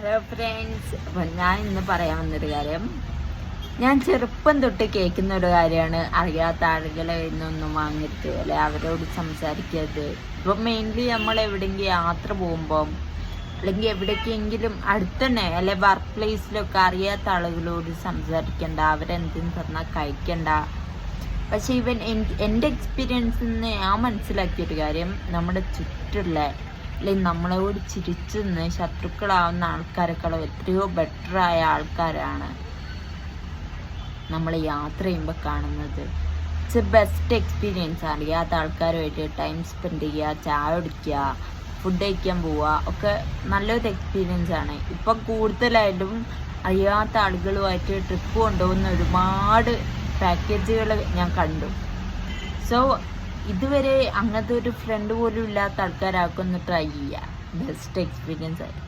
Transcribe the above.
Hello friends, അപ്പം ഞാൻ ഇന്ന് പറയാൻ വന്നൊരു കാര്യം, ഞാൻ ചെറുപ്പം തൊട്ട് കേൾക്കുന്ന ഒരു കാര്യമാണ്, അറിയാത്ത ആളുകളെ ഇന്നൊന്നും വാങ്ങരുത്, അല്ലെ അവരോട് സംസാരിക്കരുത്. ഇപ്പം മെയിൻലി നമ്മൾ എവിടെയെങ്കിലും യാത്ര പോകുമ്പം അല്ലെങ്കിൽ എവിടേക്കെങ്കിലും അടുത്തന്നെ അല്ലെ വർക്ക് പ്ലേസിലൊക്കെ അറിയാത്ത ആളുകളോട് സംസാരിക്കണ്ട, അവരെന്തെന്ന് പറഞ്ഞാൽ കഴിക്കണ്ട. പക്ഷെ ഇവൻ എൻ്റെ എക്സ്പീരിയൻസിൽ നിന്ന് ഞാൻ മനസ്സിലാക്കിയൊരു കാര്യം, നമ്മുടെ ചുറ്റുള്ള അല്ലെങ്കിൽ നമ്മളോട് ചിരിച്ചു നിന്ന് ശത്രുക്കളാവുന്ന ആൾക്കാരെക്കാളും എത്രയോ ബെറ്ററായ ആൾക്കാരാണ് നമ്മൾ യാത്ര ചെയ്യുമ്പോൾ കാണുന്നത്. It's A best experience. അറിയാത്ത ആൾക്കാരുമായിട്ട് ടൈം സ്പെൻഡ് ചെയ്യുക, ചായ കുടിക്കുക, ഫുഡ് കഴിക്കാൻ പോവുക ഒക്കെ നല്ലൊരു എക്സ്പീരിയൻസ് ആണ്. ഇപ്പം കൂടുതലായിട്ടും അറിയാത്ത ആളുകളുമായിട്ട് ട്രിപ്പ് കൊണ്ടുപോകുന്ന ഒരുപാട് പാക്കേജുകൾ ഞാൻ കണ്ടു. സോ ഇതുവരെ അങ്ങനത്തെ ഒരു ഫ്രണ്ട് പോലും ഇല്ലാത്ത ആൾക്കാരാക്കൊന്ന് ട്രൈ ചെയ്യുക. ബെസ്റ്റ് എക്സ്പീരിയൻസ് ആയിരിക്കും.